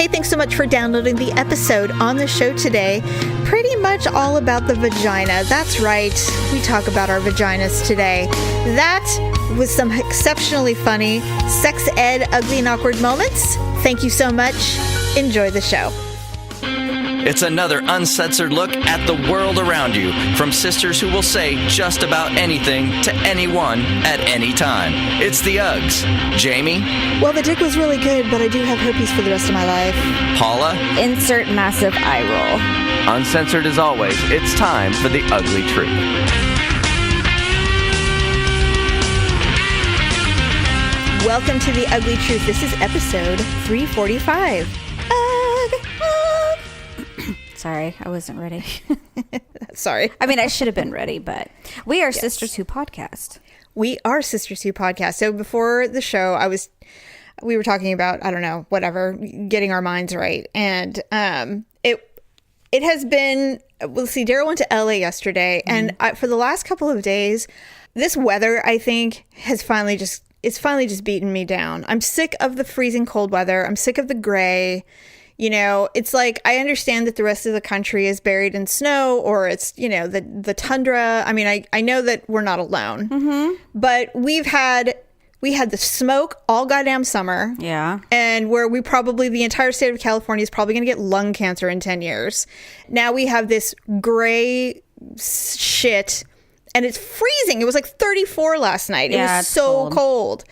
Hey, thanks so much for downloading the episode. On the show today, pretty much all about the vagina. That's right, we talk about our vaginas today. That was some exceptionally funny sex ed, ugly and awkward moments. Thank you so much. Enjoy the show. It's another uncensored look at the world around you from sisters who will say just about anything to anyone at any time. It's the Uggs. Jamie? Well, the dick was really good, but I do have herpes for the rest of my life. Paula? Insert massive eye roll. Uncensored as always, it's time for the ugly truth. Welcome to the Ugly Truth. This is episode 345. Sorry, I wasn't ready. Sorry. I mean, I should have been ready, but we are Sisters Who Podcast. We are Sisters Who Podcast. So before the show, we were talking about, I don't know, whatever, getting our minds right. And it has been, we'll see, Daryl went to LA yesterday. And for the last couple of days, this weather, I think, it's finally just beaten me down. I'm sick of the freezing cold weather. I'm sick of the gray. You know, it's like, I understand that the rest of the country is buried in snow, or it's, you know, the tundra. I mean, I know that we're not alone, but we had the smoke all goddamn summer. Yeah. And where the entire state of California is probably going to get lung cancer in 10 years. Now we have this gray shit and it's freezing. It was like 34 last night. Yeah, it was so cold.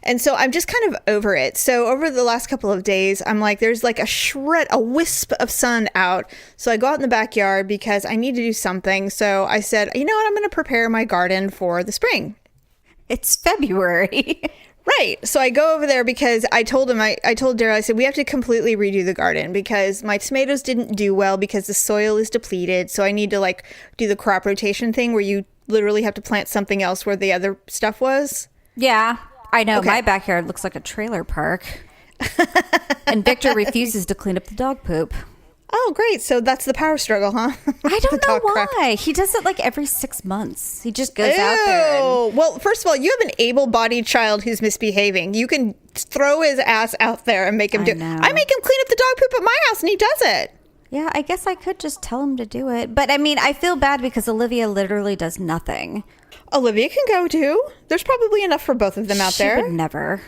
And so I'm just kind of over it. So over the last couple of days, I'm like, there's like a wisp of sun out. So I go out in the backyard because I need to do something. So I said, you know what? I'm going to prepare my garden for the spring. It's February. Right. So I go over there because I told Daryl, I said, we have to completely redo the garden because my tomatoes didn't do well because the soil is depleted. So I need to like do the crop rotation thing where you literally have to plant something else where the other stuff was. Yeah. I know. Okay. My backyard looks like a trailer park. And Victor refuses to clean up the dog poop. Oh, great. So that's the power struggle, huh? I don't know why. He does it like every 6 months. He just goes out there. Well, first of all, you have an able-bodied child who's misbehaving. You can throw his ass out there and make him do it. I make him clean up the dog poop at my house, and he does it. Yeah, I guess I could just tell him to do it. But I mean, I feel bad because Olivia literally does nothing. Olivia can go too. There's probably enough for both of them out there. She would never.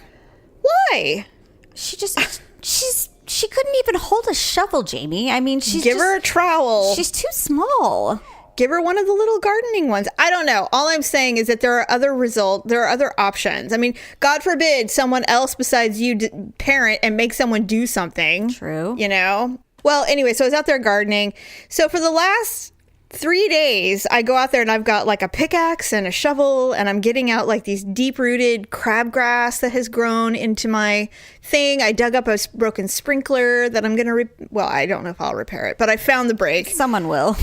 Why? She couldn't even hold a shovel, Jamie. I mean, Give her a trowel. She's too small. Give her one of the little gardening ones. I don't know. All I'm saying is that there are other options. I mean, God forbid someone else besides you parent and make someone do something. True. You know? Well, anyway, so I was out there gardening. So for the last 3 days, I go out there and I've got like a pickaxe and a shovel and I'm getting out like these deep-rooted crabgrass that has grown into my thing. I dug up a broken sprinkler that I'm going to, I don't know if I'll repair it, but I found the break. Someone will.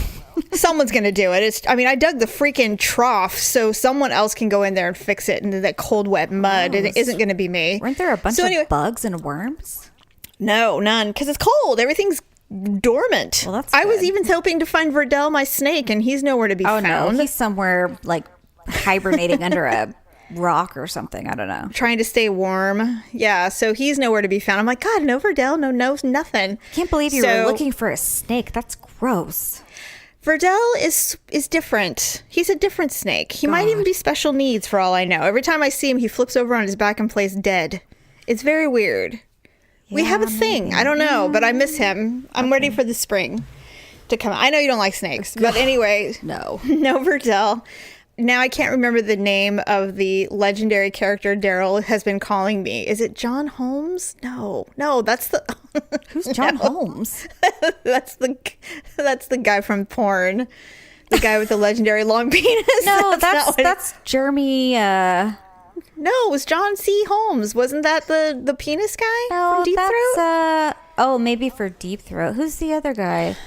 Someone's going to do it. I dug the freaking trough so someone else can go in there and fix it into that cold, wet mud. And it isn't going to be me. Weren't there a bunch of bugs and worms? No, none. Because it's cold. Everything's dormant. Well, that's I was good. even hoping to find Verdell, my snake, and he's nowhere to be found. No, he's somewhere like hibernating under a rock or something. I don't know. Trying to stay warm. Yeah, so he's nowhere to be found. I'm like, God, no Verdell, no, nothing. Can't believe you were looking for a snake. That's gross. Verdell is different. He's a different snake. He might even be special needs for all I know. Every time I see him, he flips over on his back and plays dead. It's very weird. We have a thing. I don't know, but I miss him. I'm ready for the spring to come. I know you don't like snakes, but anyway. No Verdell. Now I can't remember the name of the legendary character Daryl has been calling me. Is it John Holmes? No, that's the... Who's John Holmes? That's the guy from porn. The guy with the legendary long penis. No, that's Jeremy... No, it was John C. Holmes. Wasn't that the penis guy from Deep Throat? Maybe for Deep Throat. Who's the other guy?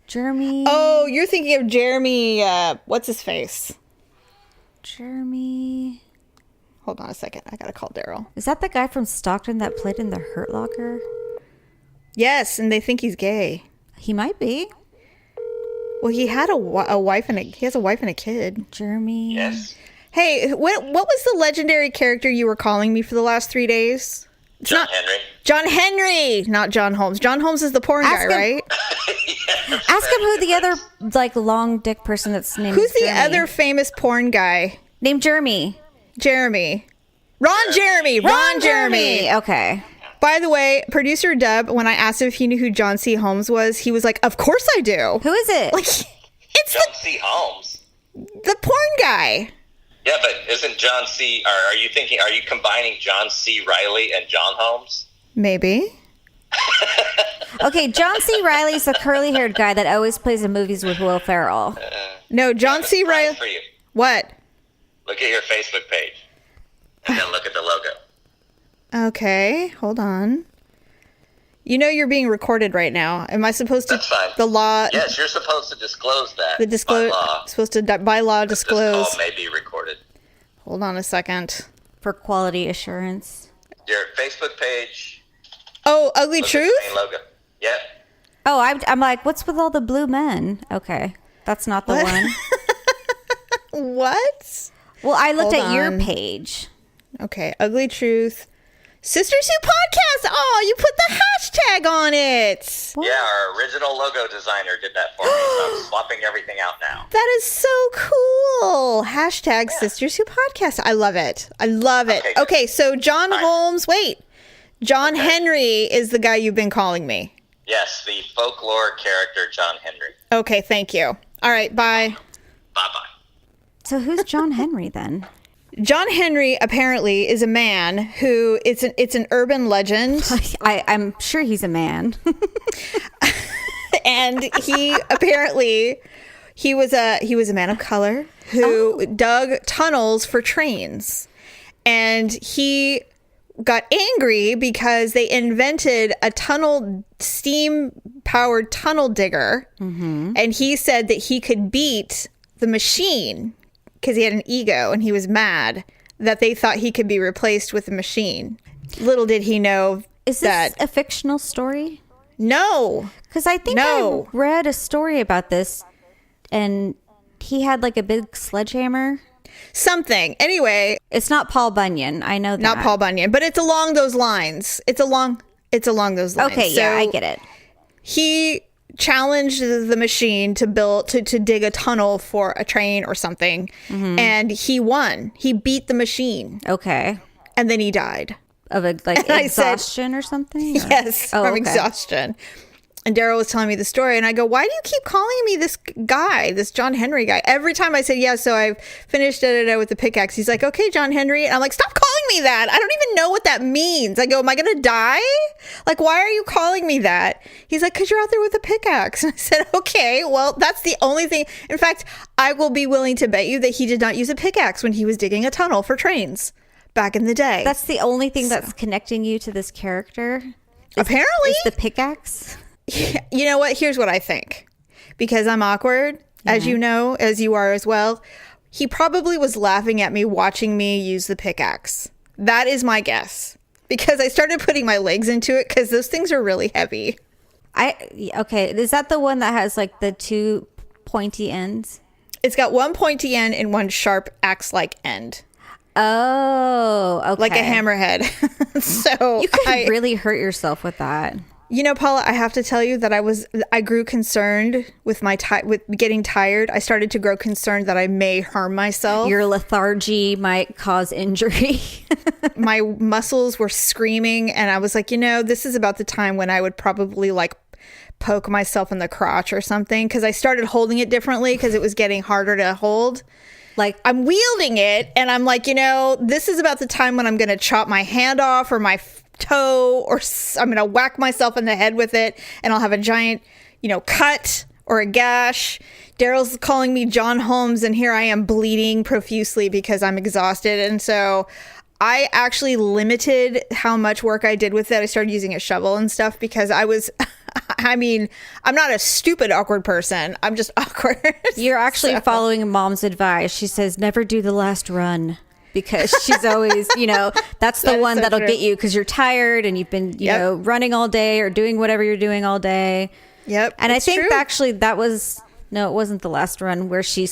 Jeremy. Oh, you're thinking of Jeremy. What's his face? Jeremy. Hold on a second. I gotta call Daryl. Is that the guy from Stockton that played in the Hurt Locker? Yes, and they think he's gay. He might be. Well, he had a wife and he has a wife and a kid. Jeremy. Yes. Hey, what was the legendary character you were calling me for the last 3 days? John Henry. John Henry, not John Holmes. John Holmes is the porn guy, right? Ask him who the other like long dick person that's named. Who's the Jeremy. other famous porn guy? Named Jeremy. Jeremy. Ron Jeremy. Okay. By the way, producer Deb, when I asked him if he knew who John C. Holmes was, he was like, "Of course I do." Who is it? Like, it's John C. Holmes. the porn guy. Yeah, but isn't John C. Are you combining John C. Reilly and John Holmes? Maybe. Okay, John C. Reilly's the curly-haired guy that always plays in movies with Will Ferrell. No, John C. Reilly. For you. What? Look at your Facebook page, and then look at the logo. Okay, hold on. You know you're being recorded right now. Am I supposed to? That's fine. The law. Yes, you're supposed to disclose that. The disclose. by law. Supposed to by law disclose. This call may be recorded. Hold on a second. For quality assurance. Your Facebook page. Oh, Ugly Look at Truth. the main logo. Yep. Oh, I'm like, what's with all the blue men? Okay, that's not the one. What? Well, I looked Hold at your on. page. Okay, Ugly Truth. Sisters Who Podcast. Oh, you put the hashtag on it. Yeah, our original logo designer did that for me, so I'm swapping everything out now. That is so cool. Hashtag Sisters Who Podcast. I love it. I love it. Okay. Okay, so John Fine. Holmes. Wait. John Henry is the guy you've been calling me. Yes, the folklore character John Henry. Okay, thank you. All right, bye. Bye-bye. So who's John Henry then? John Henry apparently is a man who it's an urban legend, I'm sure he's a man. and he apparently he was a man of color who dug tunnels for trains, and he got angry because they invented a steam powered tunnel digger, and he said that he could beat the machine because he had an ego, and he was mad that they thought he could be replaced with a machine. Little did he know Is this a fictional story? No. Because I think No. I read a story about this, and he had like a big sledgehammer. Something. Anyway, It's not Paul Bunyan. I know that. not Paul Bunyan, but it's along those lines. It's along those lines. Okay, yeah, So I get it. He challenged the machine to dig a tunnel for a train or something, and he won. He beat the machine, Okay. and then he died. Of a like And I said- exhaustion or something? Or- Yes, Oh, from okay. exhaustion. And Daryl was telling me the story, and I go, "Why do you keep calling me this guy, this John Henry guy?" Every time I say yes, so I finished it with the pickaxe. He's like, "Okay, John Henry," and I'm like, "Stop calling me that! I don't even know what that means." I go, "Am I gonna die? Like, why are you calling me that?" He's like, "'Cause you're out there with a pickaxe." And I said, "Okay, well, that's the only thing." In fact, I will be willing to bet you that he did not use a pickaxe when he was digging a tunnel for trains back in the day. That's the only thing that's connecting you to this character? Apparently. Is the pickaxe? You know what? Here's what I think. Because I'm awkward, as you know, as you are as well. He probably was laughing at me watching me use the pickaxe. That is my guess. Because I started putting my legs into it because those things are really heavy. Okay, is that the one that has like the two pointy ends? It's got one pointy end and one sharp axe-like end. Oh, okay. Like a hammerhead. So You could really hurt yourself with that. You know, Paula, I have to tell you that I grew concerned with with getting tired. I started to grow concerned that I may harm myself. Your lethargy might cause injury. My muscles were screaming, and I was like, this is about the time when I would probably like poke myself in the crotch or something, because I started holding it differently because it was getting harder to hold. Like I'm wielding it, and I'm like, this is about the time when I'm going to chop my hand off or my toe, or I'm going to whack myself in the head with it, and I'll have a giant, cut or a gash. Daryl's calling me John Holmes, and here I am bleeding profusely because I'm exhausted. And so I actually limited how much work I did with it. I started using a shovel and stuff because I'm not a stupid, awkward person. I'm just awkward. you're actually following mom's advice. She says never do the last run. Because she's always, that's the one so that'll true. get you because you're tired and you've been, running all day or doing whatever you're doing all day. Yep. And I it's think true. actually it wasn't the last run where she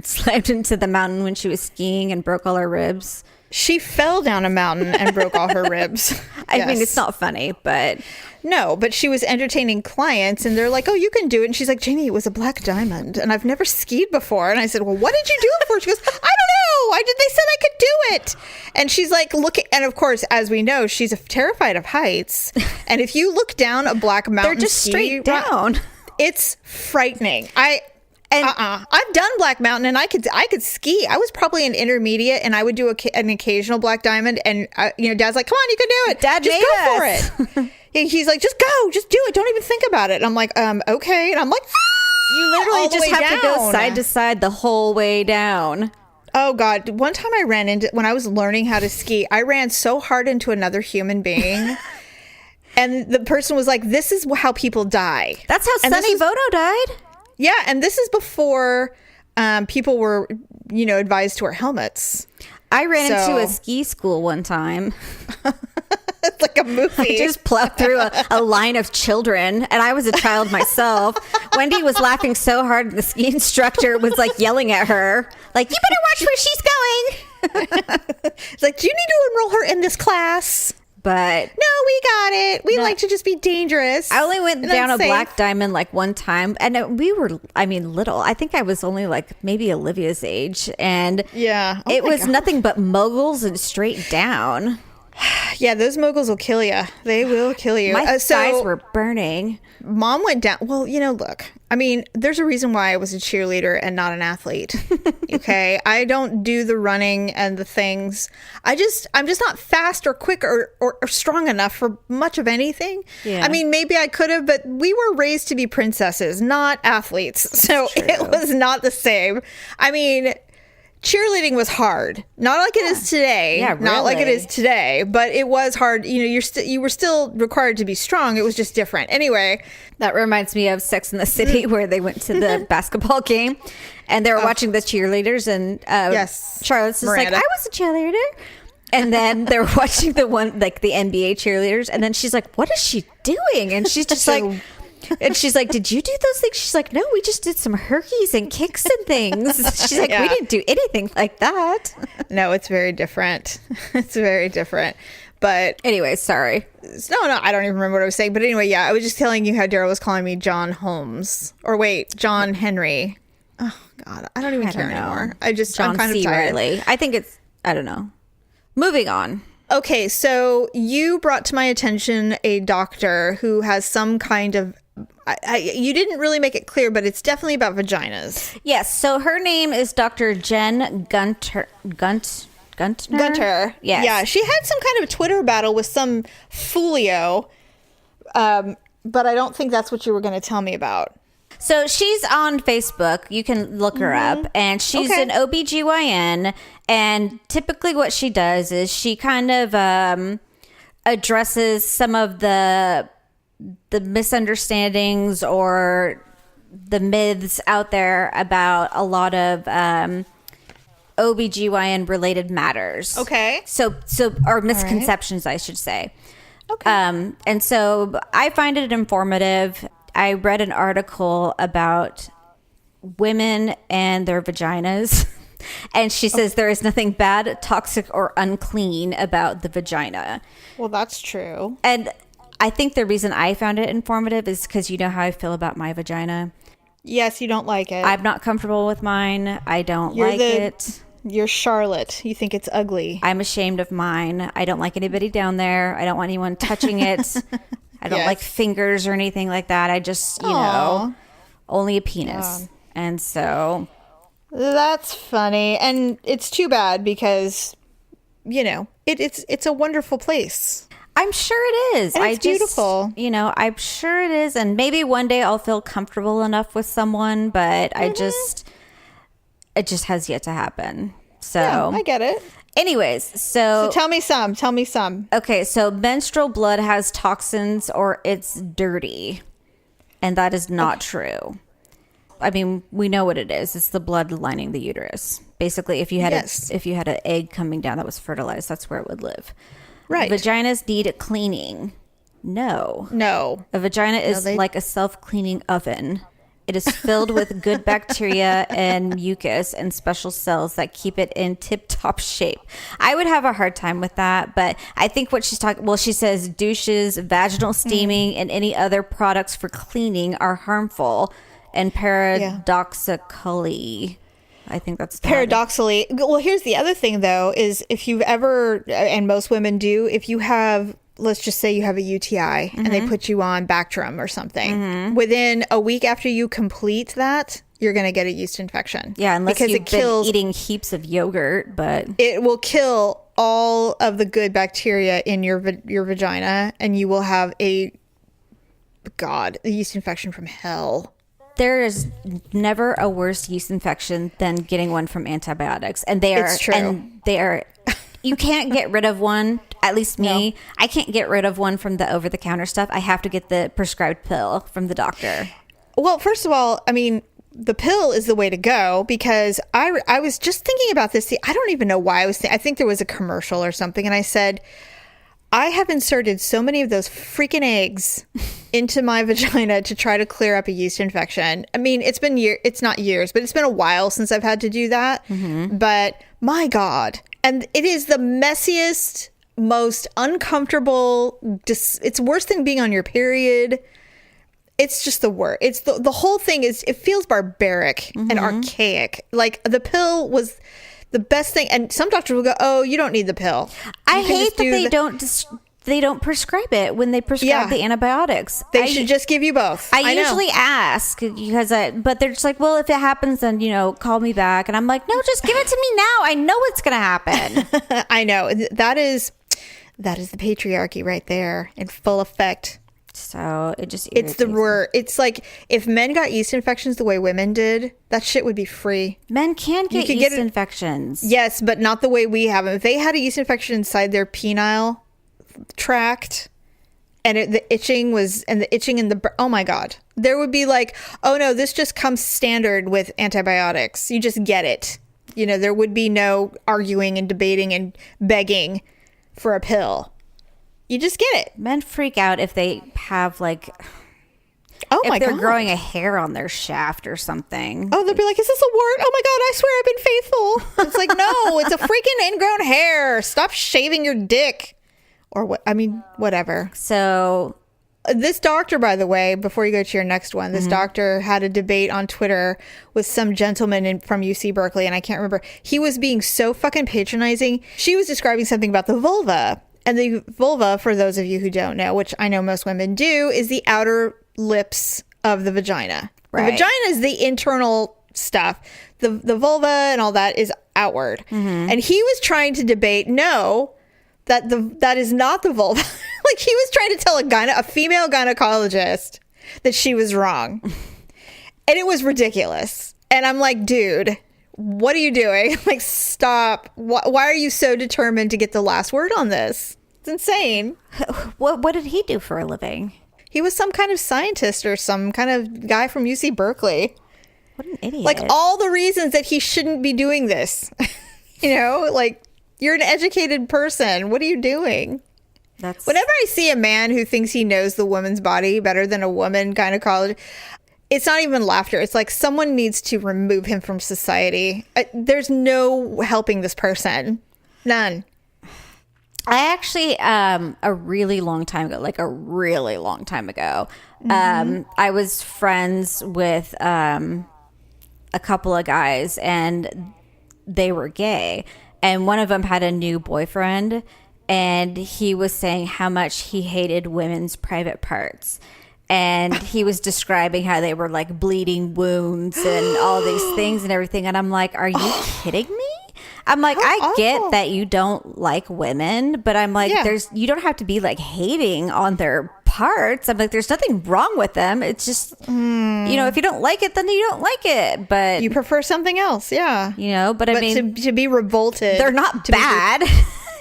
slammed into the mountain when she was skiing and broke all her ribs. She fell down a mountain and broke all her ribs. I mean, it's not funny, but no, but she was entertaining clients and they're like, oh, you can do it. And she's like, Jamie, it was a black diamond and I've never skied before. And I said, well, what did you do it for? She goes, I don't know. They said I could do it. And she's like, look, and of course, as we know, she's terrified of heights. And if you look down a black mountain, they're just straight down. It's frightening. I've done Black Mountain and I could ski. I was probably an intermediate and I would do an occasional Black Diamond and Dad's like, come on, you can do it. Dad, just go for it. He's like, just go, just do it. Don't even think about it. And I'm like, okay. And I'm like, you literally just have to go side to side the whole way down. Oh God. One time I ran into, when I was learning how to ski, I ran so hard into another human being. And the person was like, this is how people die. That's how Sonny Bono died. Yeah, and this is before people were, advised to wear helmets. I ran into a ski school one time. It's like a movie. I just plowed through a line of children, and I was a child myself. Wendy was laughing so hard, and the ski instructor was like yelling at her, like, you better watch where she's going. It's like, do you need to enroll her in this class? But no, we got it. We like to just be dangerous. I only went down a Black Diamond like one time, and we were, little. I think I was only like maybe Olivia's age, and it was nothing but moguls and straight down. Yeah, those moguls will kill you. They will kill you. My thighs were burning. Mom went down. Well, look, there's a reason why I was a cheerleader and not an athlete. Okay. I don't do the running and the things. I'm just not fast or quick or strong enough for much of anything. Yeah. Maybe I could have, but we were raised to be princesses, not athletes. So it was not the same. Cheerleading was hard, not like it is today. Yeah, really. Not like it is today, but it was hard. You were still required to be strong. It was just different. Anyway, that reminds me of Sex and the City, where they went to the basketball game, and they were watching the cheerleaders, and Charlotte's just Miranda. Like, I was a cheerleader. And then they were watching the NBA cheerleaders, and then she's like, "What is she doing?" And she's just like. And she's like, did you do those things? She's like, no, we just did some herkies and kicks and things. She's like, we didn't do anything like that. No, it's very different. It's very different. But anyway, sorry. No, I don't even remember what I was saying. But anyway, I was just telling you how Daryl was calling me John Holmes. Or wait, John Henry. Oh, God. I don't even care anymore. I'm kind of tired. Riley. I think I don't know. Moving on. Okay, so you brought to my attention a doctor who has some kind of you didn't really make it clear, but it's definitely about vaginas. Yes. So her name is Dr. Jen Gunter. Gunter. Yes. Yeah. She had some kind of Twitter battle with some Fulio, but I don't think that's what you were going to tell me about. So she's on Facebook. You can look her up, and she's an OBGYN. And typically what she does is she kind of addresses some of the misunderstandings or the myths out there about a lot of OBGYN related matters. Okay. So or misconceptions, I should say. Okay. And so I find it informative. I read an article about women and their vaginas. And she says there is nothing bad, toxic, or unclean about the vagina. Well, that's true. And I think the reason I found it informative is because you know how I feel about my vagina. Yes, you don't like it. I'm not comfortable with mine. I don't like it. You're Charlotte. You think it's ugly. I'm ashamed of mine. I don't like anybody down there. I don't want anyone touching it. I don't like fingers or anything like that. I just, only a penis. Yeah. And so... That's funny. And it's too bad because, it's a wonderful place. I'm sure it is. And it's beautiful. I'm sure it is. And maybe one day I'll feel comfortable enough with someone, but it just has yet to happen. So yeah, I get it. Anyways, so tell me some. Okay, so menstrual blood has toxins or it's dirty. And that is not true. We know what it is. It's the blood lining the uterus. Basically, if you had an egg coming down that was fertilized, that's where it would live. Right. Vaginas need cleaning. No. A vagina is like a self-cleaning oven. It is filled with good bacteria and mucus and special cells that keep it in tip-top shape. I would have a hard time with that, but I think what she's talking... Well, she says douches, vaginal steaming, and any other products for cleaning are harmful. And paradoxically... I think that's... Paradoxically... Well, here's the other thing, though, is if you've ever... And most women do, if you have... Let's just say you have a UTI and they put you on Bactrim or something. Within a week after you complete that, you're going to get a yeast infection. Yeah, unless you've been eating heaps of yogurt, but... It will kill all of the good bacteria in your vagina, and you will have a yeast infection from hell. There is never a worse yeast infection than getting one from antibiotics. And they are... It's true. And they are... You can't get rid of one, at least me. No. I can't get rid of one from the over-the-counter stuff. I have to get the prescribed pill from the doctor. Well, first of all, I mean, the pill is the way to go because I was just thinking about this. I don't even know why I was thinking. I think there was a commercial or something, and I said, I have inserted so many of those freaking eggs into my vagina to try to clear up a yeast infection. I mean, it's been it's not years, but it's been a while since I've had to do that. But my God. And it is the messiest, most uncomfortable. It's worse than being on your period. It's just the worst. It's the whole thing is, it feels barbaric and archaic. Like the pill was the best thing. And some doctors will go, oh, you don't need the pill. I hate that they don't prescribe it when they prescribe the antibiotics. They should just give you both. I usually ask because but they're just like, well, if it happens, then, call me back. And I'm like, no, just give it to me now. I know it's going to happen. I know. That is the patriarchy right there in full effect. So it just irritates it's the word. It's like if men got yeast infections the way women did, that shit would be free. Men can get yeast infections. Yes, but not the way we have them. If they had a yeast infection inside their penile tract and the itching in the oh my God, there would be like, oh no, this just comes standard with antibiotics. You just get it. There would be no arguing and debating and begging for a pill. You just get it. Men freak out if they have if they're growing a hair on their shaft or something. Oh, they'll be like, is this a wart? Oh my God, I swear I've been faithful. It's like, no, it's a freaking ingrown hair. Stop shaving your dick. Or what? I mean, whatever. So this doctor, by the way, before you go to your next one, this doctor had a debate on Twitter with some gentleman from UC Berkeley, and I can't remember. He was being so fucking patronizing. She was describing something about the vulva. And the vulva, for those of you who don't know, which I know most women do, is the outer lips of the vagina. Right. The vagina is the internal stuff. The vulva and all that is outward. And he was trying to debate, that is not the vulva. Like he was trying to tell a female gynecologist that she was wrong. And it was ridiculous. And I'm like, dude, what are you doing? Like, stop. Why are you so determined to get the last word on this? It's insane. What did he do for a living? He was some kind of scientist or some kind of guy from UC Berkeley. What an idiot. Like all the reasons that he shouldn't be doing this. You're an educated person. What are you doing? Whenever I see a man who thinks he knows the woman's body better than a woman gynecologist, it's not even laughter. It's like someone needs to remove him from society. There's no helping this person. None. I actually, a really long time ago, I was friends with a couple of guys, and they were gay. And one of them had a new boyfriend, and he was saying how much he hated women's private parts. And he was describing how they were like bleeding wounds and all these things and everything. And I'm like, are you kidding me? I'm like, I get that you don't like women, but I'm like, you don't have to be like hating on their parts. I'm like, there's nothing wrong with them. It's just, if you don't like it, then you don't like it. But you prefer something else. Yeah. But I mean, to be revolted, they're not bad.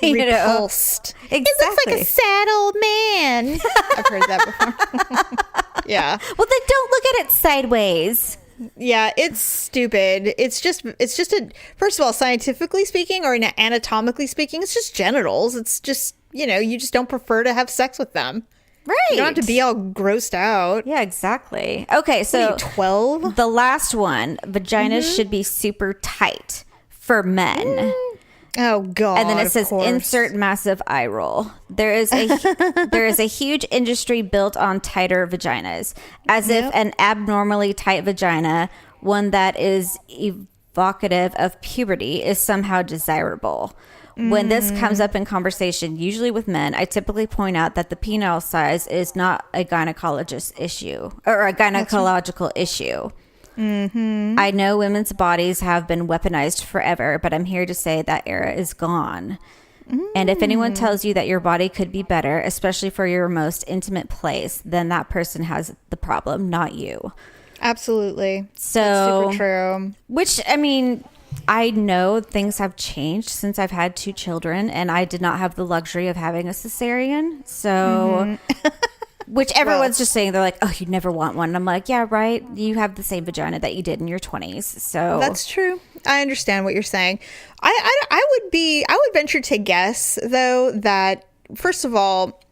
Repulsed. Exactly. It looks like a sad old man. I've heard that before. Yeah. Well, then don't look at it sideways. Yeah, it's stupid. It's just first of all, scientifically speaking or anatomically speaking, it's just genitals. It's just, you just don't prefer to have sex with them. Right. You don't have to be all grossed out. Yeah, exactly. Okay, so 12? The last one, vaginas should be super tight for men. Oh God! And then it says insert massive eye roll. There is a huge industry built on tighter vaginas, as if an abnormally tight vagina, one that is evocative of puberty, is somehow desirable. When this comes up in conversation, usually with men, I typically point out that the penile size is not a gynecologist issue or a gynecological issue. I know women's bodies have been weaponized forever, but I'm here to say that era is gone. And if anyone tells you that your body could be better, especially for your most intimate place, then that person has the problem, not you. Absolutely. So that's super true. Which, I mean, I know things have changed since I've had 2 children, and I did not have the luxury of having a cesarean. So... Which everyone's just saying, they're like, oh, you'd never want one. And I'm like, yeah, right. You have the same vagina that you did in your 20s. So that's true. I understand what you're saying. I would venture to guess, though, that first of all,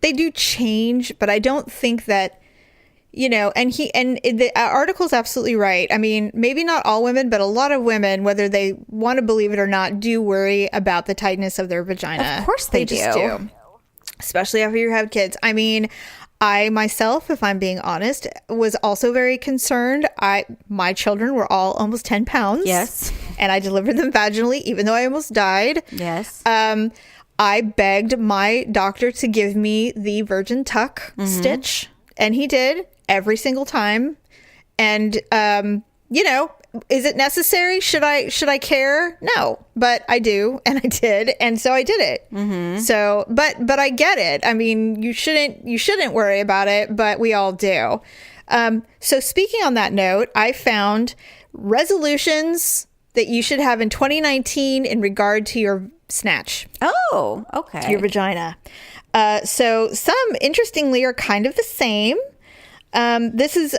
they do change, but I don't think that, and the article's absolutely right. I mean, maybe not all women, but a lot of women, whether they want to believe it or not, do worry about the tightness of their vagina. Of course they just do. Especially after you have kids. I mean, I myself, if I'm being honest, was also very concerned. My children were all almost 10 pounds. Yes. And I delivered them vaginally, even though I almost died. Yes. I begged my doctor to give me the virgin tuck stitch. And he did every single time. And, is it necessary? Should I care? No, but I do, and I did, and so I did it. So, but I get it. I mean, you shouldn't worry about it, but we all do. So speaking on that note, I found resolutions that you should have in 2019 in regard to your snatch. Oh, okay. Your vagina. So some, interestingly, are kind of the same. This is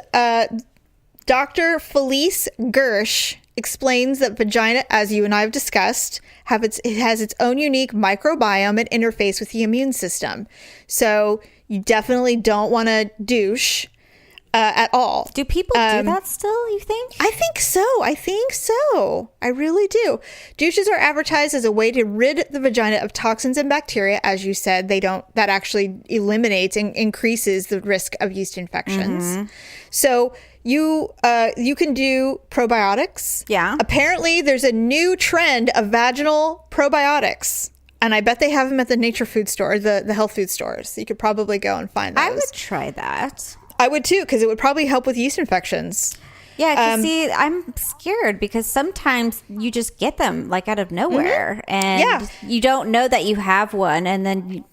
Dr. Felice Gersh explains that vagina, as you and I have discussed, it has its own unique microbiome and interface with the immune system. So you definitely don't want to douche at all. Do people do that still, you think? I think so. I really do. Douches are advertised as a way to rid the vagina of toxins and bacteria. As you said, that actually eliminates and increases the risk of yeast infections. So you can do probiotics. Yeah. Apparently, there's a new trend of vaginal probiotics. And I bet they have them at the nature food store, the health food stores. You could probably go and find those. I would try that. I would too, because it would probably help with yeast infections. Yeah, see, I'm scared because sometimes you just get them like out of nowhere and you don't know that you have one. And then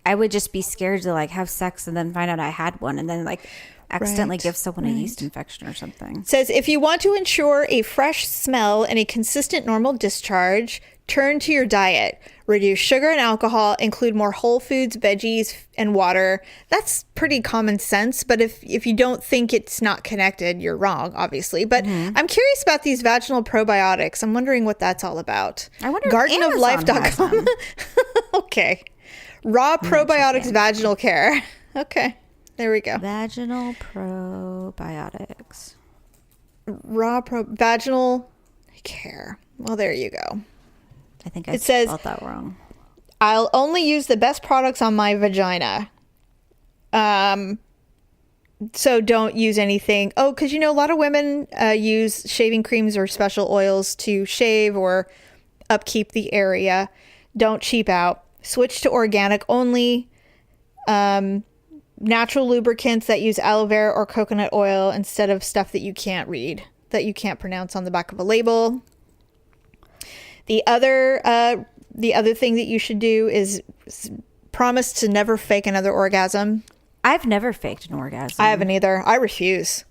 I would just be scared to like have sex and then find out I had one and then like accidentally give someone a yeast infection or something. It says, if you want to ensure a fresh smell and a consistent normal discharge, turn to your diet. Reduce sugar and alcohol, include more whole foods, veggies, and water. That's pretty common sense, but if you don't think it's not connected, you're wrong, obviously. But I'm curious about these vaginal probiotics. I'm wondering what that's all about. I wonder GardenofLife.com. Okay. Raw probiotics vaginal care. Okay. There we go. Vaginal probiotics. Vaginal care. Well, there you go. I think I spelled that wrong. I'll only use the best products on my vagina. So don't use anything. Oh, because a lot of women use shaving creams or special oils to shave or upkeep the area. Don't cheap out. Switch to organic only. Natural lubricants that use aloe vera or coconut oil instead of stuff that you can't read, that you can't pronounce on the back of a label. The other thing that you should do is promise to never fake another orgasm. I've never faked an orgasm. I haven't either. I refuse.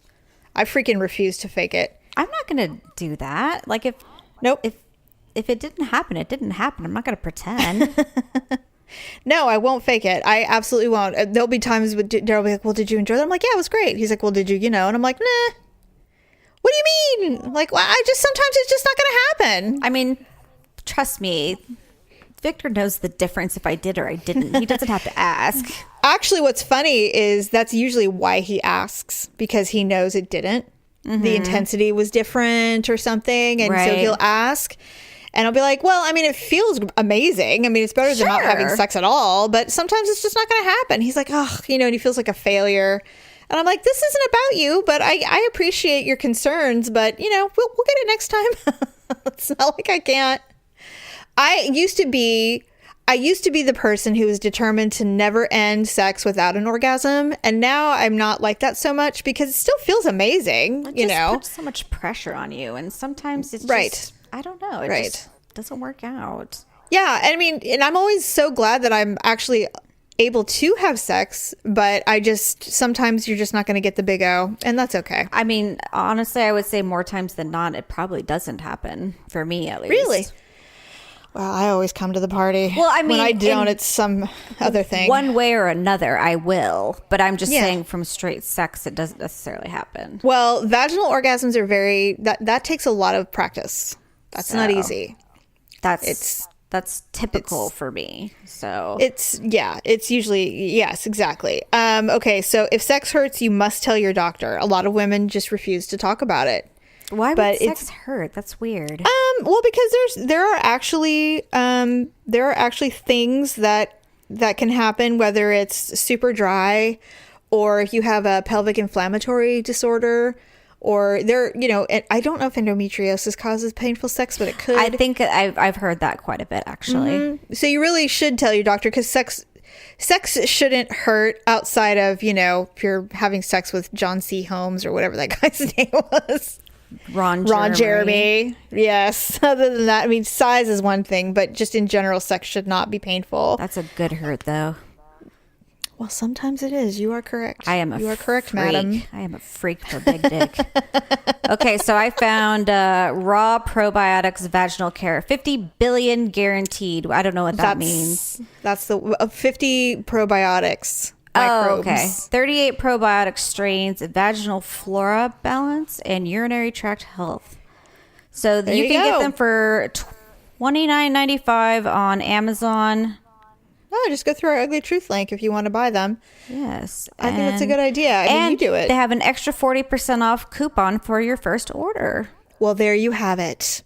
I freaking refuse to fake it. I'm not going to do that. Like if it didn't happen, it didn't happen. I'm not going to pretend. No, I won't fake it. I absolutely won't. There'll be times where Daryl will be like, well, did you enjoy that? I'm like, yeah, it was great. He's like, well, did you, And I'm like, nah. What do you mean? Like, well, sometimes it's just not going to happen. I mean, trust me, Victor knows the difference if I did or I didn't. He doesn't have to ask. Actually, what's funny is that's usually why he asks, because he knows it didn't. Mm-hmm. The intensity was different or something. And so he'll ask. And I'll be like, well, I mean, it feels amazing. I mean, it's better than not having sex at all. But sometimes it's just not going to happen. He's like, oh, and he feels like a failure. And I'm like, this isn't about you, but I appreciate your concerns. But, we'll get it next time. It's not like I can't. I used to be the person who was determined to never end sex without an orgasm. And now I'm not like that so much because it still feels amazing, it just puts so much pressure on you. And sometimes it's just, I don't know. It just doesn't work out. Yeah. I mean, and I'm always so glad that I'm actually able to have sex, but sometimes you're just not going to get the big O, and that's okay. I mean, honestly, I would say more times than not, it probably doesn't happen for me at least. Really? Well, I always come to the party. Well, I mean, when I don't, it's some other thing. One way or another, I will. But I'm just saying from straight sex, it doesn't necessarily happen. Well, vaginal orgasms are that takes a lot of practice. That's not easy. That's typical for me. So it's usually, yes, exactly. Okay. So if sex hurts, you must tell your doctor. A lot of women just refuse to talk about it. Why would sex hurt? That's weird. Well, because there are actually things that can happen, whether it's super dry or if you have a pelvic inflammatory disorder, or and I don't know if endometriosis causes painful sex, but it could. I think I've heard that quite a bit, actually. Mm-hmm. So you really should tell your doctor, because sex shouldn't hurt outside of, if you're having sex with John C. Holmes or whatever that guy's name was. Ron Jeremy. Yes. Other than that, I mean, size is one thing, but just in general, sex should not be painful. That's a good hurt, though. Well, sometimes it is. You are correct. You are correct, madam. I am a freak for big dick. Okay, so I found raw probiotics vaginal care, 50 billion guaranteed. I don't know what that means. That's the 50 probiotics. Microbes. Oh, okay. 38 probiotic strains, vaginal flora balance, and urinary tract health. So you can get them for $29.95 on Amazon. Oh, just go through our Ugly Truth link if you want to buy them. Yes. I think that's a good idea. I mean, you do it. They have an extra 40% off coupon for your first order. Well, there you have it.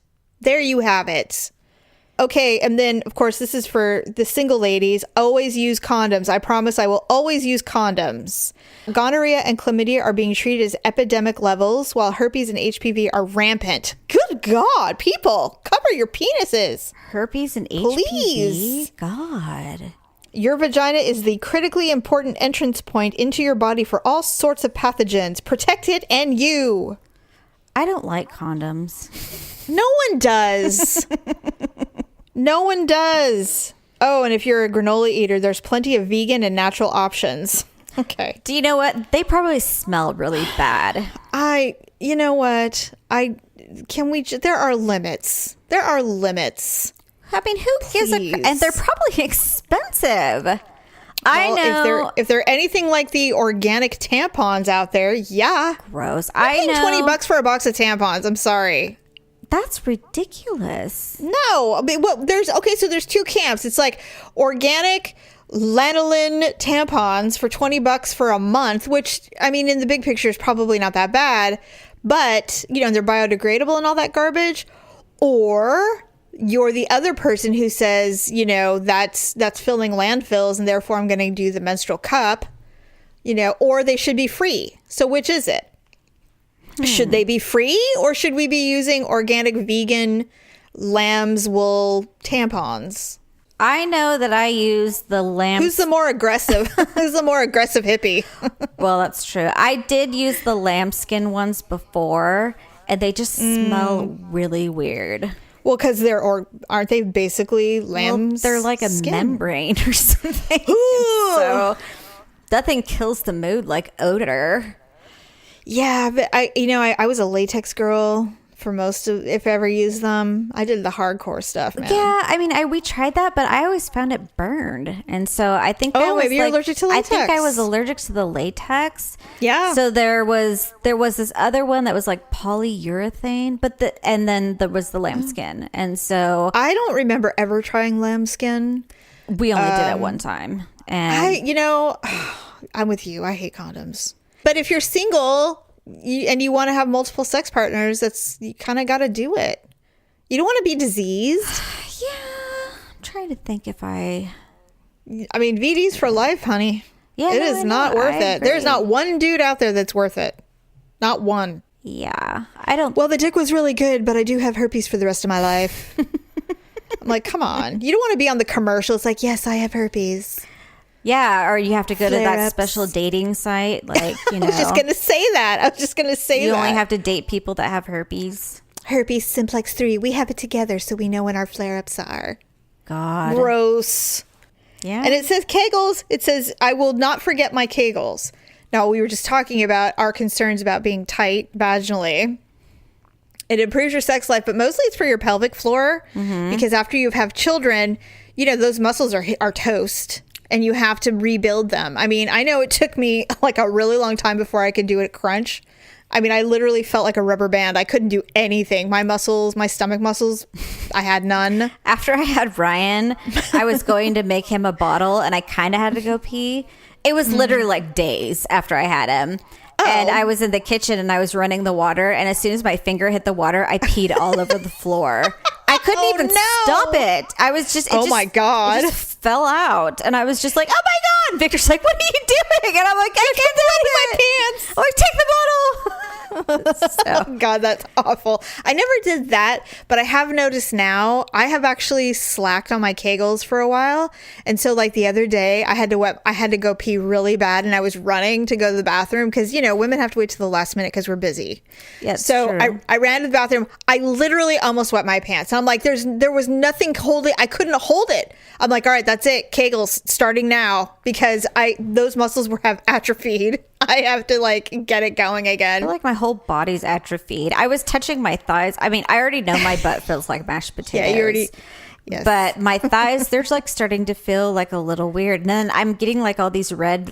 Okay, and then, of course, this is for the single ladies. Always use condoms. I promise I will always use condoms. Gonorrhea and chlamydia are being treated as epidemic levels, while herpes and HPV are rampant. Good God, people, cover your penises. Herpes and HPV? Please. God. Your vagina is the critically important entrance point into your body for all sorts of pathogens. Protect it and you. I don't like condoms. No one does. No one does. Oh, and if you're a granola eater, there's plenty of vegan and natural options. Okay. Do you know what? They probably smell really bad. You know what? There are limits. I mean, who gives a... And they're probably expensive. I know. If they're anything like the organic tampons out there, yeah. Gross. I know. $20 for a box of tampons. I'm sorry. That's ridiculous. No. I mean, there's two camps. It's like organic lanolin tampons for $20 for a month, which, I mean, in the big picture is probably not that bad, but, they're biodegradable and all that garbage. Or you're the other person who says, that's filling landfills and therefore I'm going to do the menstrual cup, or they should be free. So which is it? Should they be free, or should we be using organic vegan lamb's wool tampons? I know that I use the lamb. Who's the more aggressive? Who's the more aggressive hippie? Well, that's true. I did use the lambskin ones before, and they just smell really weird. Well, because aren't they basically lamb's? They're like a membrane or something. So nothing kills the mood like odor. Yeah, but I was a latex girl for most of, if I ever used them. I did the hardcore stuff, man. Yeah, I mean, we tried that, but I always found it burned, and so I think maybe you're allergic to latex. I think I was allergic to the latex. Yeah. So there was this other one that was like polyurethane, and then there was the lambskin, and so I don't remember ever trying lambskin. We only did it one time, and I'm with you. I hate condoms, but if you're single and you want to have multiple sex partners, you kind of got to do it. You don't want to be diseased. Yeah, I'm trying to think if I mean, VD's for life, honey. Yeah, it is not worth it. There's not one dude out there that's worth it. Not one. Yeah, I don't. Well, the dick was really good, but I do have herpes for the rest of my life. I'm like, come on. You don't want to be on the commercial. It's like, yes, I have herpes. Yeah, or you have to go to that Flare-ups. special dating site, like, I was just going to say that. You only have to date people that have herpes. Herpes simplex 3. We have it together so we know when our flare-ups are. God. Gross. Yeah. And it says Kegels. It says, I will not forget my Kegels. Now, we were just talking about our concerns about being tight vaginally. It improves your sex life, but mostly it's for your pelvic floor. Mm-hmm. Because after you have children, those muscles are toast. And you have to rebuild them. I mean, I know it took me like a really long time before I could do it crunch. I mean, I literally felt like a rubber band. I couldn't do anything. My muscles, my stomach muscles, I had none. After I had Ryan, I was going to make him a bottle and I kind of had to go pee. It was literally like days after I had him. Oh. And I was in the kitchen and I was running the water. And as soon as my finger hit the water, I peed all over the floor. I couldn't even stop it. I was just, my God. It just fell out. And I was just like, oh my God. Victor's like, what are you doing? And I'm like, I can't do it. My pants. I'm like, take the bottle. Oh God, that's awful. I never did that, but I have noticed now I have actually slacked on my Kegels for a while. And so like the other day I had to go pee really bad and I was running to go to the bathroom because, women have to wait till the last minute because we're busy. Yes. So I ran to the bathroom. I literally almost wet my pants. I'm like, there was nothing holding. I couldn't hold it. I'm like, all right, that's it. Kegels starting now because those muscles have atrophied. I have to get it going again. I feel like my whole body's atrophied. I was touching my thighs. I mean, I already know my butt feels like mashed potatoes. Yeah, you already. Yes. But my thighs, they're starting to feel like a little weird. And then I'm getting all these red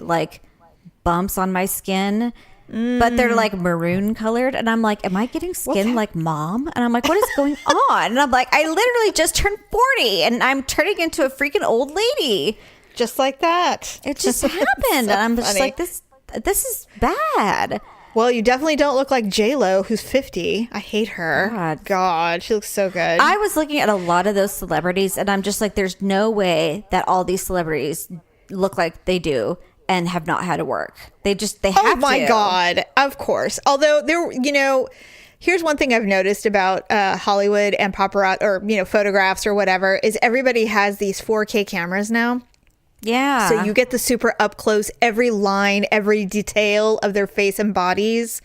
bumps on my skin. But they're maroon colored. And I'm like, am I getting skin like mom? And I'm like, what is going on? And I'm like, I literally just turned 40 and I'm turning into a freaking old lady. Just like that. It just happened. So and I'm just like, this is bad. Well, you definitely don't look like J-Lo, who's 50. I hate her. God, she looks so good. I was looking at a lot of those celebrities, and I'm just like, there's no way that all these celebrities look like they do and have not had to work. They have to. Oh my God, of course. Although here's one thing I've noticed about Hollywood and paparazzi or photographs or whatever is everybody has these 4K cameras now. Yeah. So you get the super up close, every line, every detail of their face and bodies.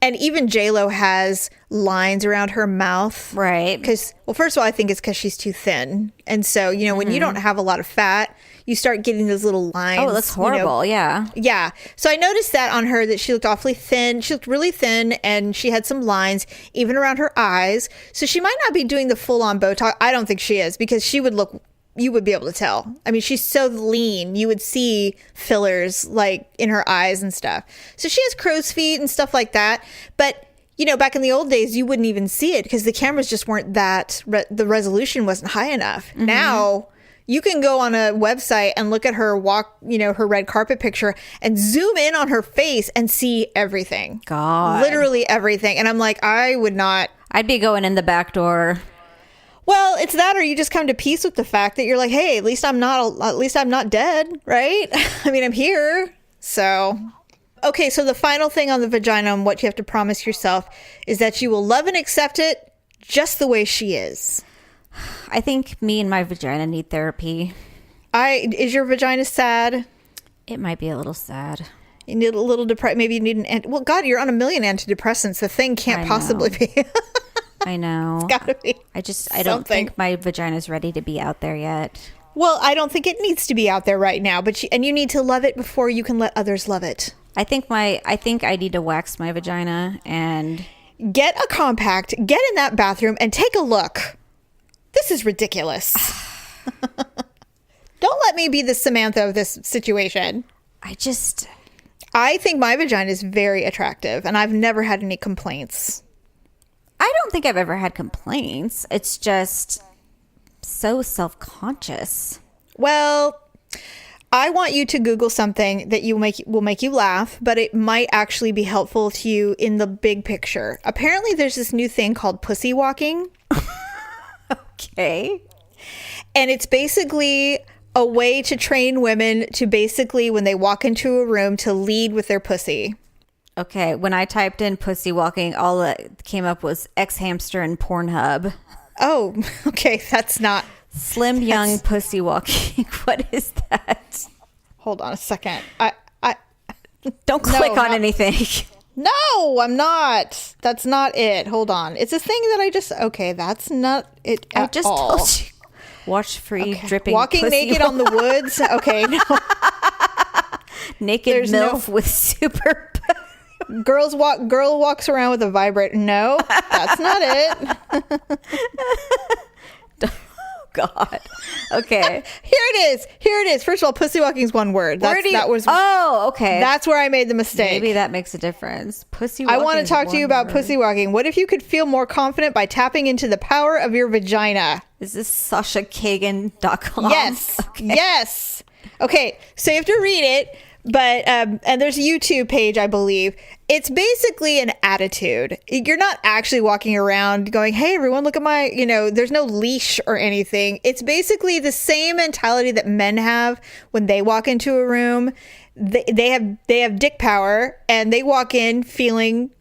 And even J-Lo has lines around her mouth. Right. Because, well, first of all, I think it's because she's too thin. And so, when you don't have a lot of fat, you start getting those little lines. Oh, that's horrible. Yeah. Yeah. So I noticed that on her, that she looked awfully thin. She looked really thin and she had some lines even around her eyes. So she might not be doing the full on Botox. I don't think she is because you would be able to tell. I mean, she's so lean. You would see fillers in her eyes and stuff. So she has crow's feet and stuff like that. But, back in the old days, you wouldn't even see it because the cameras just weren't the resolution wasn't high enough. Mm-hmm. Now you can go on a website and look at her her red carpet picture and zoom in on her face and see everything. God. Literally everything. And I'm like, I would not. I'd be going in the back door. Well, it's that, or you just come to peace with the fact that you're like, hey, at least I'm not dead, right? I mean, I'm here. So, okay. So the final thing on the vagina and what you have to promise yourself is that you will love and accept it just the way she is. I think me and my vagina need therapy. Is your vagina sad? It might be a little sad. You need a little maybe you need well, God, you're on 1 million antidepressants. The thing can't possibly be. I know. It's gotta be. I don't think my vagina's ready to be out there yet. Well, I don't think it needs to be out there right now, but you need to love it before you can let others love it. I think I need to wax my vagina and get a compact, get in that bathroom and take a look. This is ridiculous. Don't let me be the Samantha of this situation. I think my vagina is very attractive and I've never had any complaints. I don't think I've ever had complaints. It's just so self-conscious. Well, I want you to Google something that will make you laugh, but it might actually be helpful to you in the big picture. Apparently, there's this new thing called PussyWalking. Okay. And it's basically a way to train women to basically, when they walk into a room, to lead with their pussy. Okay. When I typed in PussyWalking, all that came up was X-Hamster and Pornhub. Oh, okay. That's not... Slim Young PussyWalking. What is that? Hold on a second. Don't click on anything. No, I'm not. That's not it. Hold on. It's a thing that okay, that's not it at all. I just told you. Watch free dripping Walking pussy naked on the woods. Okay, no. Naked MILF with super... Girl walks around with a vibrator. No, that's not it. God. Okay. Here it is. First of all, PussyWalking is one word. Okay. That's where I made the mistake. Maybe that makes a difference. PussyWalking. I want to talk to you about PussyWalking. What if you could feel more confident by tapping into the power of your vagina? Is this SashaKagan.com? Yes. Okay. Yes. Okay. So you have to read it. But, and there's a YouTube page, I believe. It's basically an attitude. You're not actually walking around going, hey, everyone, look at my, there's no leash or anything. It's basically the same mentality that men have when they walk into a room. They have dick power and they walk in feeling,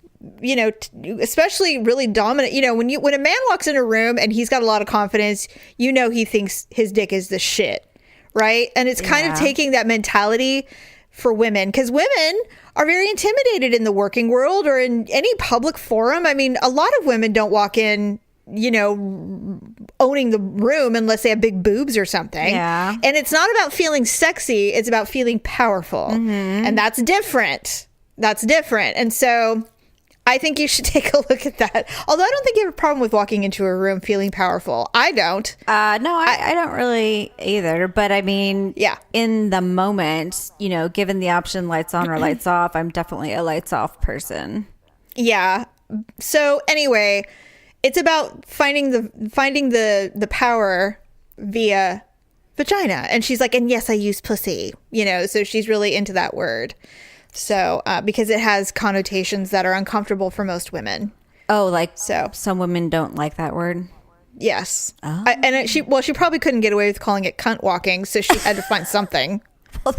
especially really dominant. When a man walks in a room and he's got a lot of confidence, he thinks his dick is the shit. Right. And it's kind of taking that mentality for women, because women are very intimidated in the working world or in any public forum. I mean, a lot of women don't walk in, owning the room unless they have big boobs or something. Yeah. And it's not about feeling sexy. It's about feeling powerful. Mm-hmm. And that's different. And so I think you should take a look at that. Although I don't think you have a problem with walking into a room feeling powerful. I don't. No, I don't really either. But I mean, in the moment, given the option lights on or lights off, I'm definitely a lights off person. Yeah. So anyway, it's about finding the power via vagina. And she's like, and yes, I use pussy, so she's really into that word. So, because it has connotations that are uncomfortable for most women. Oh, some women don't like that word? Yes. Oh. She probably couldn't get away with calling it cunt walking, so she had to find something. Well,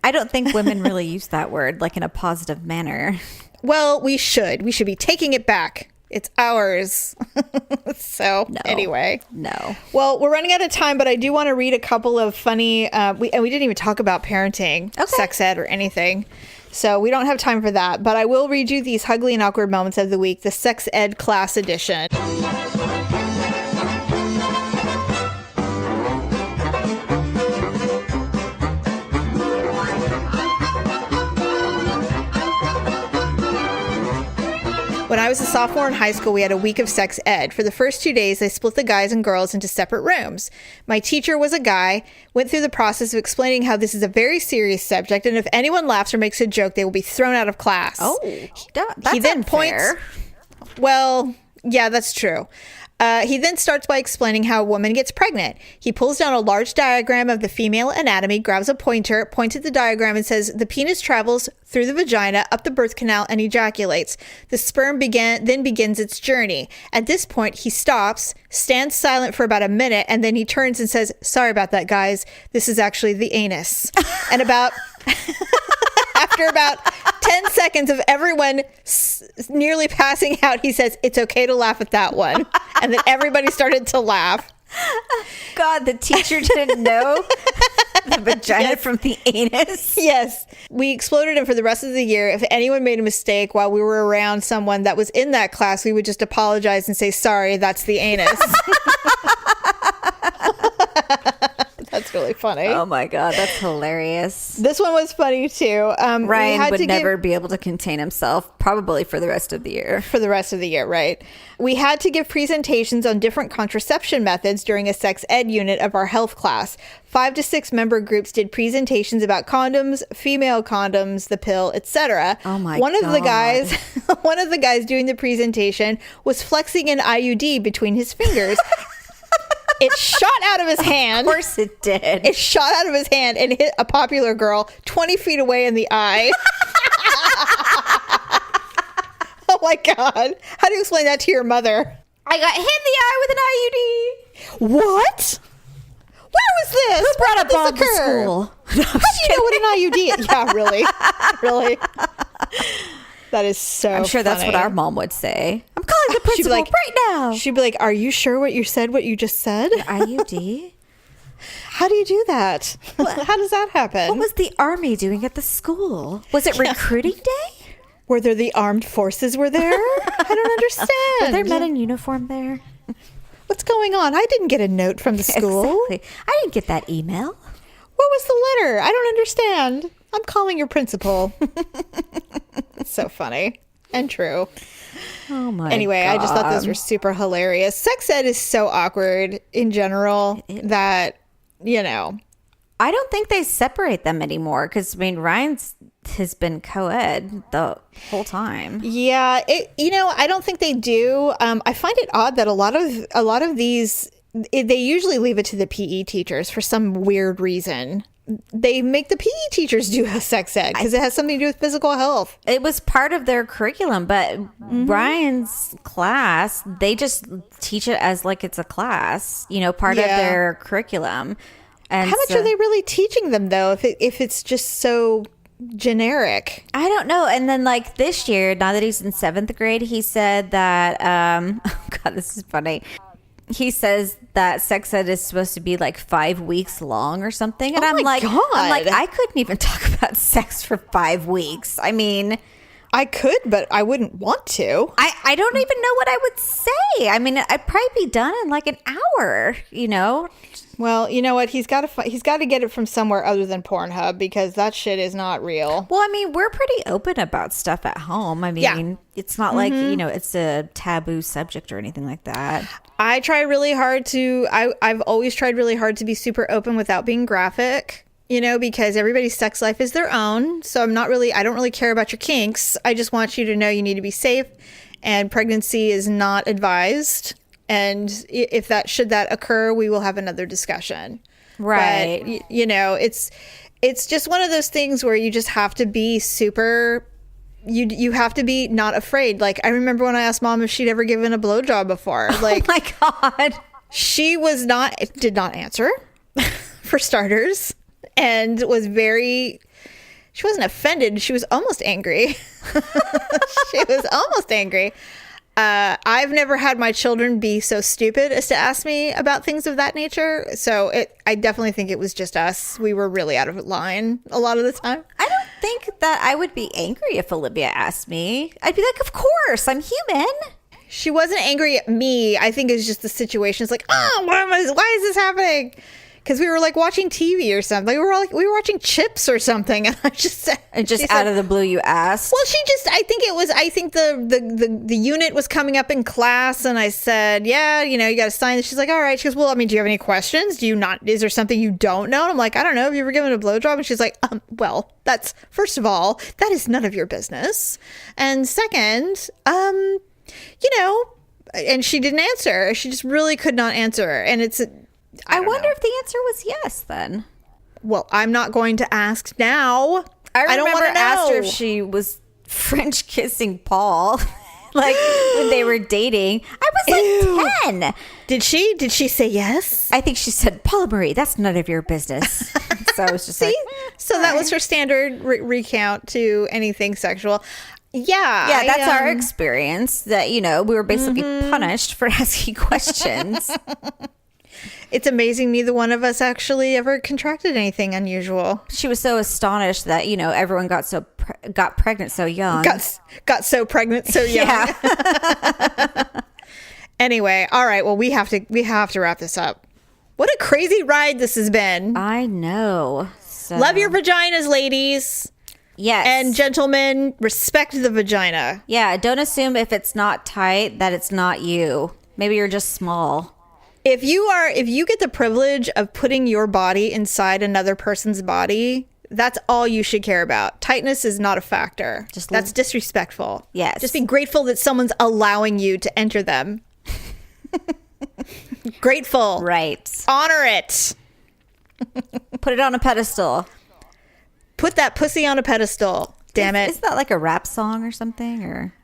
I don't think women really use that word, in a positive manner. Well, we should. We should be taking it back. It's ours. So, anyway. No. Well, we're running out of time, but I do want to read a couple of funny... we didn't even talk about parenting, sex ed, or anything. So we don't have time for that. But I will read you these ugly and awkward moments of the week, the sex ed class edition. When I was a sophomore in high school, we had a week of sex ed. For the first 2 days, they split the guys and girls into separate rooms. My teacher was a guy, went through the process of explaining how this is a very serious subject, and if anyone laughs or makes a joke, they will be thrown out of class. Oh, that's unfair. Well, yeah, that's true. He then starts by explaining how a woman gets pregnant. He pulls down a large diagram of the female anatomy, grabs a pointer, points at the diagram and says, the penis travels through the vagina, up the birth canal, and ejaculates. The sperm then begins its journey. At this point, he stops, stands silent for about a minute, and then he turns and says, sorry about that, guys. This is actually the anus. And after about 10 seconds of everyone nearly passing out, he says, it's okay to laugh at that one. And then everybody started to laugh. God, the teacher didn't know the vagina from the anus. Yes. We exploded him for the rest of the year. If anyone made a mistake while we were around someone that was in that class, we would just apologize and say, sorry, that's the anus. That's That's really funny. Oh my God, that's hilarious. This one was funny too. Ryan would never be able to contain himself, probably for the rest of the year. For the rest of the year, right. We had to give presentations on different contraception methods during a sex ed unit of our health class. 5 to 6 member groups did presentations about condoms, female condoms, the pill, etc. Oh my God. One of the guys doing the presentation was flexing an IUD between his fingers. It shot out of his hand. Of course it did. It shot out of his hand and hit a popular girl 20 feet away in the eye. Oh my God. How do you explain that to your mother? I got hit in the eye with an IUD. What? Where was this? Who brought a bomb to school? How do you know what an IUD is? Yeah, really? Really? That is so I'm sure funny. that's what our mom would say. I'm calling the principal right now. She'd be like, are you sure what you just said? IUD? How do you do that? How does that happen? What was the army doing at the school? Was it recruiting day? Were there the armed forces were there? I don't understand. Were there men in uniform there? What's going on? I didn't get a note from the school. Exactly. I didn't get that email. What was the letter? I don't understand. I'm calling your principal. It's so funny and true. Oh my Anyway, God. I just thought those were super hilarious. Sex ed is so awkward in general that, you know. I don't think they separate them anymore because, I mean, Ryan's has been co-ed the whole time. Yeah, I don't think they do. I find it odd that a lot of these, they usually leave it to the PE teachers for some weird reason. They make the PE teachers do sex ed because it has something to do with physical health. It was part of their curriculum, but Ryan's class, they just teach it as like it's a class, part of their curriculum. And how much are they really teaching them though? If it's just so generic, I don't know. And then like this year, now that he's in 7th grade, he said that oh God, this is funny. He says that sex ed is supposed to be like 5 weeks long or something. And I'm like, I couldn't even talk about sex for 5 weeks. I mean, I could, but I wouldn't want to. I don't even know what I would say. I mean, I'd probably be done in like an hour, Well, you know what? He's got to get it from somewhere other than Pornhub because that shit is not real. Well, I mean, we're pretty open about stuff at home. I mean, it's not like, it's a taboo subject or anything like that. I try really hard to, I've always tried really hard to be super open without being graphic, because everybody's sex life is their own. So I don't really care about your kinks. I just want you to know you need to be safe and pregnancy is not advised. And if should that occur, we will have another discussion. Right. But, it's just one of those things where you just have to be super, you have to be not afraid. Like, I remember when I asked Mom if she'd ever given a blowjob before. Like, oh my God. She did not answer, for starters, and she wasn't offended. She was almost angry. She was almost angry. I've never had my children be so stupid as to ask me about things of that nature. So I definitely think it was just us. We were really out of line a lot of the time. I don't think that I would be angry if Olivia asked me. I'd be like, of course, I'm human. She wasn't angry at me. I think it's just the situation. It's like, oh, why is this happening? Because we were like watching TV or something. We were watching Chips or something, and I just said, out of the blue, you asked. Well, I think the unit was coming up in class, and I said, yeah, you got to sign this. She's like, all right. She goes, well, I mean, do you have any questions? Do you not? Is there something you don't know? And I'm like, I don't know. Have you ever given a blowjob? And she's like, well, that's first of all, that is none of your business, and second, and she didn't answer. She just really could not answer, and it's. I wonder if the answer was yes then. Well, I'm not going to ask now. I don't want to know. Asked her if she was French kissing Paul, like when they were dating. I was like 10. Did she say yes? I think she said, Paula Marie, that's none of your business. So I was just like, so that was her standard recount to anything sexual. Yeah, that's our experience. That we were basically punished for asking questions. It's amazing neither one of us actually ever contracted anything unusual. She was so astonished that, everyone got pregnant so young. Got so pregnant so young. Yeah. Anyway, all right. Well, we have to wrap this up. What a crazy ride this has been. I know. So. Love your vaginas, ladies. Yes. And gentlemen, respect the vagina. Yeah, don't assume if it's not tight that it's not you. Maybe you're just small. If you get the privilege of putting your body inside another person's body, that's all you should care about. Tightness is not a factor. That's disrespectful. Yes. Just be grateful that someone's allowing you to enter them. Grateful. Right. Honor it. Put it on a pedestal. Put that pussy on a pedestal. Damn it. Is that like a rap song or something? Or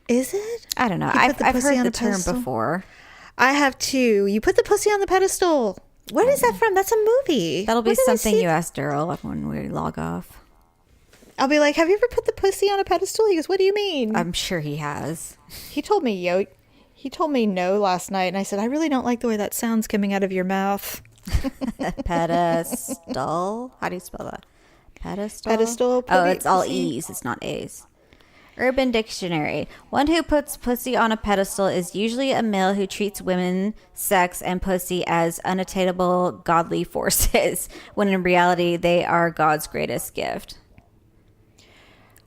is it? I don't know. I've heard the term before. I have too. You put the pussy on the pedestal. What is that from? That's a movie. That'll be something you ask Daryl when we log off. I'll be like, have you ever put the pussy on a pedestal? He goes, what do you mean? I'm sure he has. He told me no last night, and I said, I really don't like the way that sounds coming out of your mouth. Pedestal? How do you spell that? Pedestal? Pedestal. Oh, it's all E's. It's not A's. Urban Dictionary. One who puts pussy on a pedestal is usually a male who treats women, sex, and pussy as unattainable godly forces, when in reality they are God's greatest gift.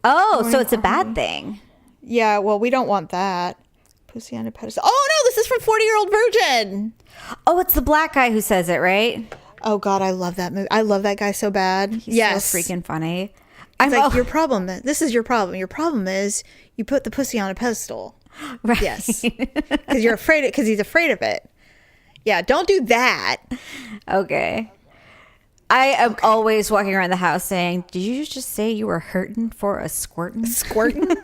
Oh, so it's a bad thing. Yeah, well, we don't want that. Pussy on a pedestal. Oh, no, this is from 40-Year-Old Virgin. Oh, it's the black guy who says it, right? Oh, God, I love that movie. I love that guy so bad. He's so freaking funny. It's like, your problem, this is your problem. Your problem is you put the pussy on a pedestal. Right. Yes. Because you're afraid because he's afraid of it. Yeah, don't do that. Okay. I am always walking around the house saying, did you just say you were hurting for a squirtin'? Squirtin'?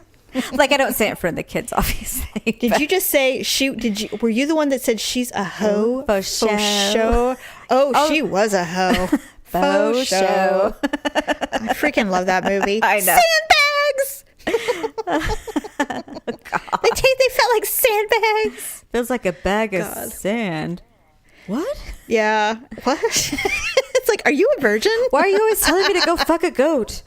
Like, I don't say it in front of the kids, obviously. Did you just say were you the one that said she's a hoe? Faux show. Oh, she was a hoe. Faux show. I freaking love that movie. I know. Sandbags! They felt like sandbags. Feels like a bag of sand. What? Yeah. What? It's like, are you a virgin? Why are you always telling me to go fuck a goat?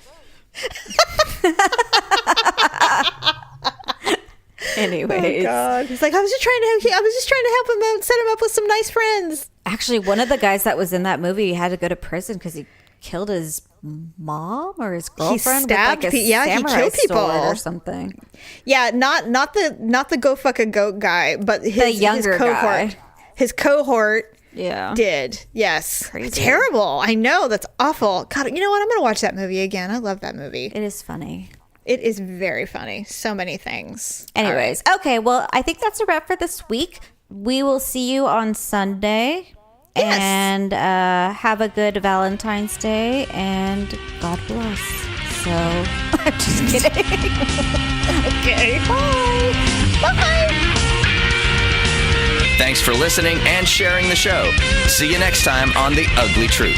Anyways, oh God. He's like, I was just trying to help him out, set him up with some nice friends. Actually, one of the guys that was in that movie had to go to prison because he killed his mom or his girlfriend. He stabbed with like a he killed people or something. Yeah, not the go fuck a goat guy, but the younger cohort. Guy. His cohort. Yeah. Did. Yes. Crazy. Terrible. I know. That's awful. God, you know what? I'm going to watch that movie again. I love that movie. It is funny. It is very funny. So many things. Anyways. Right. Okay. Well, I think that's a wrap for this week. We will see you on Sunday. Yes. And have a good Valentine's Day. And God bless. So, I'm just kidding. Okay. Bye. Bye. Thanks for listening and sharing the show. See you next time on The Ugly Truth.